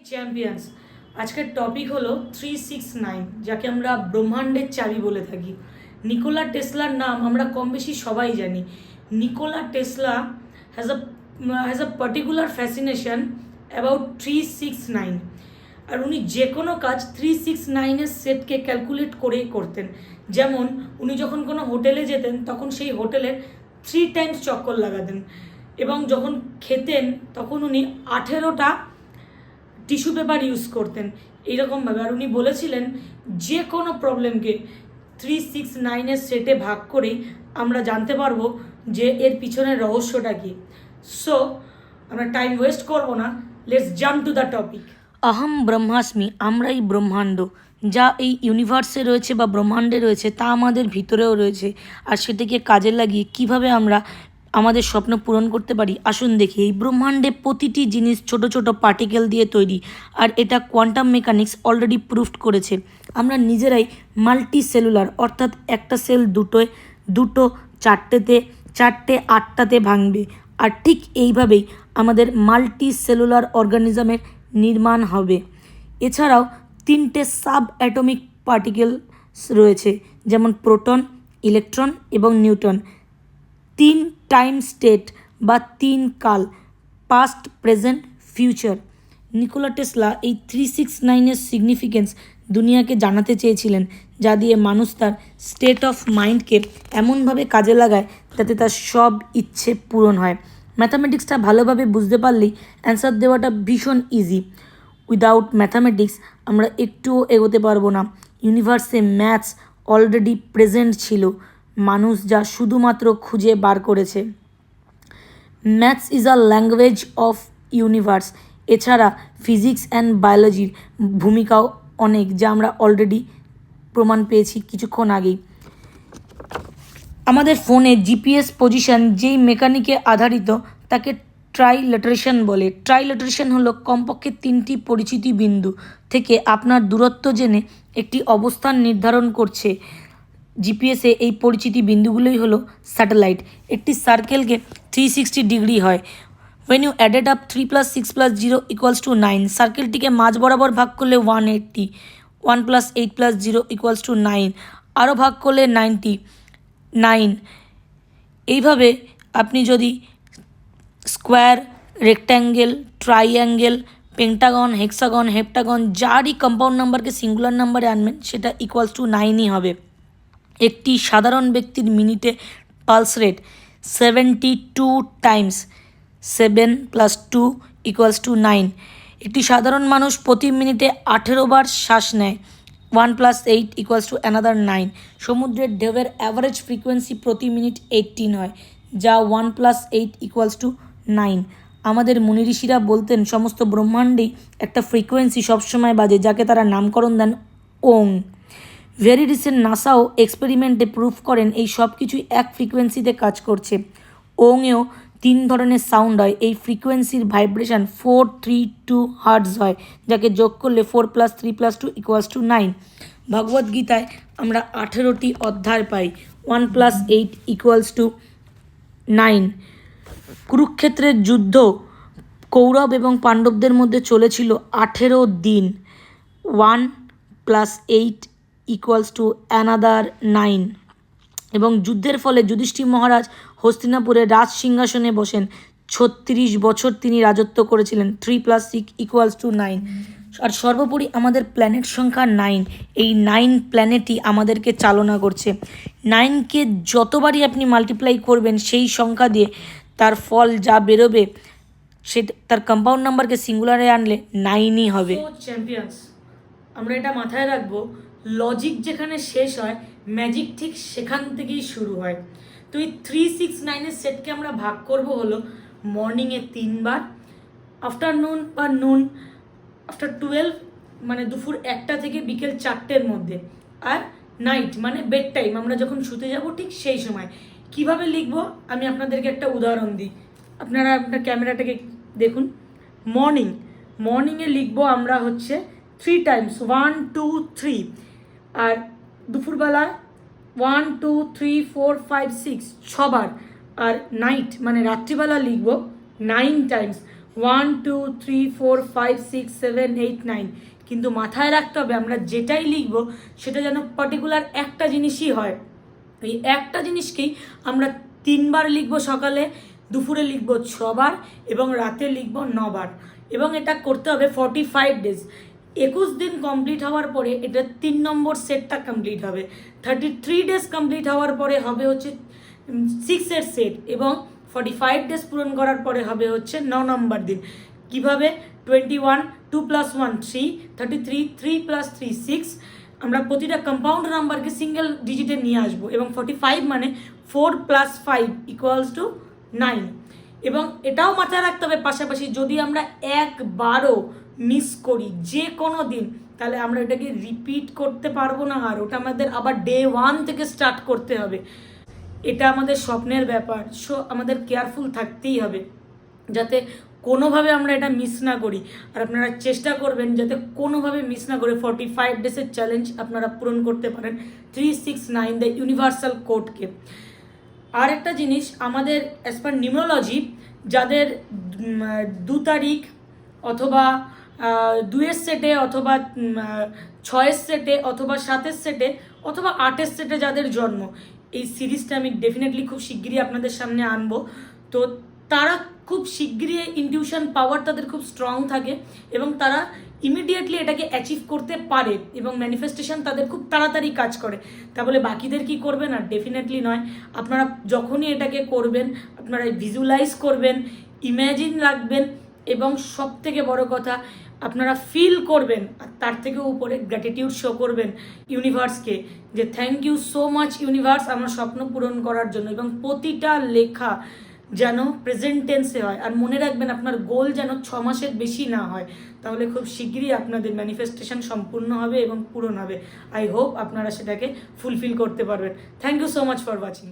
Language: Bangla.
চ্যাম্পিয়ন্স আজকের টপিক হলো 369, যাকে আমরা ব্রহ্মাণ্ডের চাবি বলে থাকি। নিকোলা টেসলার নাম আমরা কম বেশি সবাই জানি। Nikola Tesla has a particular fascination about 369, আর উনি যে কোনো কাজ 369-এর সেটকে ক্যালকুলেট করেই করতেন। যেমন উনি যখন কোনো হোটেলে যেতেন তখন সেই হোটেলের 3 টাইমস চক্কর লাগাতেন, এবং যখন খেতেন তখন উনি 18টা টিস্যু পেপার ইউজ করতেন এইরকমভাবে। আর উনি বলেছিলেন যে কোনো প্রবলেমকে 369-এর সেটে ভাগ করেই আমরা জানতে পারবো যে এর পিছনের রহস্যটা কী। সো আমরা টাইম ওয়েস্ট করবো না, let's jump to the topic. আহম ব্রহ্মাস্মি, আমরাই ব্রহ্মাণ্ড। যা এই ইউনিভার্সে রয়েছে বা ব্রহ্মাণ্ডে রয়েছে তা আমাদের ভিতরেও রয়েছে, আর সেটাকে কাজে লাগিয়ে কিভাবে আমরা আমাদের স্বপ্ন পূরণ করতে পারি আসুন দেখি। এই ব্রহ্মাণ্ডে প্রতিটি জিনিস ছোট ছোট পার্টিকেল দিয়ে তৈরি, আর এটা কোয়ান্টাম মেকানিক্স অলরেডি প্রুভড করেছে। আমরা নিজেরাই মাল্টি সেলুলার, অর্থাৎ একটা সেল দুটো চারটেতে, চারটে আটটাতে ভাঙবে, আর ঠিক এইভাবেই আমাদের মাল্টি সেলুলার অর্গানিজমের নির্মাণ হবে। এছাড়াও 3টে সাব অ্যাটমিক পার্টিকেলস রয়েছে, যেমন প্রোটন, ইলেকট্রন এবং নিউট্রন। 3 টাইম স্টেট বা 3 কাল, past, present, future. Nikola Tesla এই 369-এর সিগনিফিকেন্স দুনিয়াকে জানাতে চেয়েছিলেন, যা দিয়ে মানুষ তার স্টেট অফ মাইন্ডকে এমনভাবে কাজে লাগায় যাতে তার সব ইচ্ছে পূরণ হয়। ম্যাথামেটিক্সটা ভালোভাবে বুঝতে পারলেই অ্যান্সার দেওয়াটা ভীষণ ইজি। উইদাউট ম্যাথামেটিক্স আমরা একটুও এগোতে পারবো না। ইউনিভার্সে ম্যাথস অলরেডি প্রেজেন্ট ছিল, মানুষ যা শুধুমাত্র খুঁজে বার করেছে। Maths is a language of universe. এছাড়া ফিজিক্স অ্যান্ড বায়োলজির ভূমিকাও অনেক, যা আমরা অলরেডি প্রমাণ পেয়েছি কিছুক্ষণ আগেই। আমাদের ফোনে জিপিএস পজিশন যেই মেকানিকে আধারিত তাকে ট্রাইলেটারেশন বলে। ট্রাইলেটারেশন হলো কমপক্ষে 3টি পরিচিতি বিন্দু থেকে আপনার দূরত্ব জেনে একটি অবস্থান নির্ধারণ করছে। জিপিএসে এই পরিচিতি বিন্দুগুলোই হলো স্যাটেলাইট। একটি সার্কেলকে 360 ডিগ্রি হয়। ওয়েন ইউ অ্যাডেড আপ 3 + 6 + 0 = 9, সার্কেলটিকে মাঝ বরাবর ভাগ করলে 180, 1 + 8 + 0 = 9, আরও ভাগ করলে 99। এইভাবে আপনি যদি square, rectangle, triangle, Pentagon, hexagon, heptagon যারই কম্পাউন্ড নাম্বারকে সিঙ্গুলার নাম্বারে আনবেন সেটা =9ই হবে। একটি সাধারণ ব্যক্তির মিনিটে পালস রেট 72 টাইমস, 7 + 2 = 9। একটি সাধারণ মানুষ প্রতি মিনিটে 18 বার শ্বাস নেয়। 1 + 8 = another 9। সমুদ্রের ঢেউয়ের অ্যাভারেজ ফ্রিকোয়েন্সি প্রতি মিনিট 18 হয়, যা 1 + 8 = 9। আমাদের মুনি ঋষিরা বলতেন সমস্ত ব্রহ্মাণ্ডেই একটা ফ্রিকোয়েন্সি সবসময় বাজে, যাকে তারা নামকরণ দেন ওং। ভেরি রিসেন্ট নাসাও এক্সপেরিমেন্টে প্রুফ করেন এই সব কিছুই এক ফ্রিকোয়েন্সিতে কাজ করছে। ওংয়েও 3 ধরনের সাউন্ড হয়। এই ফ্রিকোয়েন্সির ভাইব্রেশন 432 হার্টজ হয়, যাকে যোগ করলে 4 + 3 + 2 = 9। ভগবদ্গীতায় আমরা 18টি অধ্যায় পাই। 1 + 8 = 9। কুরুক্ষেত্রের যুদ্ধ কৌরব এবং পাণ্ডবদের মধ্যে চলেছিল 18 দিন। 1 + 8 = another 9। এবং যুদ্ধের ফলে যুধিষ্ঠির মহারাজ হস্তিনাপুরে রাজ সিংহাসনে বসেন। 36 বছর তিনি রাজত্ব করেছিলেন। 3 + 6 = 9। আর সর্বোপরি আমাদের প্ল্যানেট সংখ্যা 9। এই 9 প্ল্যানেটই আমাদেরকে চালনা করছে। 9কে যতবারই আপনি মাল্টিপ্লাই করবেন সেই সংখ্যা দিয়ে তার ফল যা বেরোবে সেটা তার কম্পাউন্ড নাম্বারকে সিঙ্গুলারে আনলে 9ই হবে। চ্যাম্পিয়ন্স, আমরা এটা মাথায় রাখবো, লজিক যেখানে শেষ হয় ম্যাজিক ঠিক সেখান থেকেই শুরু হয়। তো এই 369-এর সেটকে আমরা ভাগ করব হলো মর্নিংয়ে 3 বার, আফটারনুন বা নুন আফটার 12 মানে দুপুর 1টা থেকে বিকেল 4টের মধ্যে, আর নাইট মানে বেড টাইম আমরা যখন শুতে যাব ঠিক সেই সময়। কিভাবে লিখবো আমি আপনাদেরকে একটা উদাহরণ দিই। আপনারা আপনার ক্যামেরাটাকে দেখুন। মর্নিংয়ে লিখবো আমরা হচ্ছে 3 টাইমস, 1 2 3। আর দুপুরবেলা 1 2 3 4 5 6 6বার। আর নাইট মানে রাত্রিবেলা লিখবো 9 টাইমস, 1 2 3 4 5 6 7 8 9, কিন্তু মাথায় রাখতে হবে আমরা যেটাই লিখব সেটা যেন পার্টিকুলার একটা জিনিসই হয়। এই একটা জিনিসকেই আমরা 3বার লিখব, সকালে, দুপুরে লিখব 6বার এবং রাতে লিখব 9বার, এবং এটা করতে হবে 45 ডেজ। 21 দিন কমপ্লিট হওয়ার পরে এটা 3 নম্বর সেটটা কমপ্লিট হবে। 33 ডেজ কমপ্লিট হওয়ার পরে হবে হচ্ছে 6 সেট, এবং 45 ডেজ পূরণ করার পরে হবে হচ্ছে 9 নম্বর দিন। কিভাবে? 21, 2 + 1 3, 33, 3 + 3 6। আমরা প্রতিটা কম্পাউন্ড নাম্বারকে সিঙ্গেল ডিজিটে নিয়ে আসবো, এবং 45 মানে 4 + 5 = 9। এবং এটাও মাথায় রাখতে হবে পাশাপাশি যদি আমরা একবারও মিস করি যে কোনো দিন, তাহলে আমরা এটাকে রিপিট করতে পারবো না, আর ওটা আমাদের আবার ডে 1 থেকে স্টার্ট করতে হবে। এটা আমাদের স্বপ্নের ব্যাপার, সো আমাদের কেয়ারফুল থাকতেই হবে যাতে কোনোভাবে আমরা এটা মিস না করি। আর আপনারা চেষ্টা করবেন যাতে কোনোভাবে মিস না করে 45 ডেজের চ্যালেঞ্জ আপনারা পূরণ করতে পারেন 369 দ্য ইউনিভার্সাল কোডকে। আর একটা জিনিস, আমাদের অ্যাজ পার নিউমোলজি যাদের 2 তারিখ অথবা 2-এর সেটে অথবা 6-এর সেটে অথবা 7-এর সেটে অথবা 8-এর সেটে যাদের জন্ম, এই সিরিজটা আমি ডেফিনেটলি খুব শিগগিরই আপনাদের সামনে আনবো। তো তারা খুব শিগগিরই ইনটিউশন পাওয়ার তাদের খুব স্ট্রং থাকে এবং তারা ইমিডিয়েটলি এটাকে অ্যাচিভ করতে পারে, এবং ম্যানিফেস্টেশন তাদের খুব তাড়াতাড়ি কাজ করে। তা বলে বাকিদের কি করবে না? ডেফিনেটলি নয়। আপনারা যখনই এটাকে করবেন আপনারা ভিজুয়ালাইজ করবেন, ইম্যাজিন রাখবেন, এবং সব থেকে বড় কথা আপনারা ফিল করবেন, আর তার থেকেও উপরে গ্র্যাটিটিউড শো করবেন ইউনিভার্সকে, যে thank you so much universe আমার স্বপ্ন পূরণ করার জন্য। এবং প্রতিটা লেখা যেন প্রেজেন্ট টেন্সে হয়, আর মনে রাখবেন আপনার গোল যেন 6 মাসের বেশি না হয়, তাহলে খুব শীঘ্রই আপনাদের ম্যানিফেস্টেশন সম্পূর্ণ হবে এবং পূরণ হবে। আই হোপ আপনারা সেটাকে ফুলফিল করতে পারবেন। Thank you so much for watching.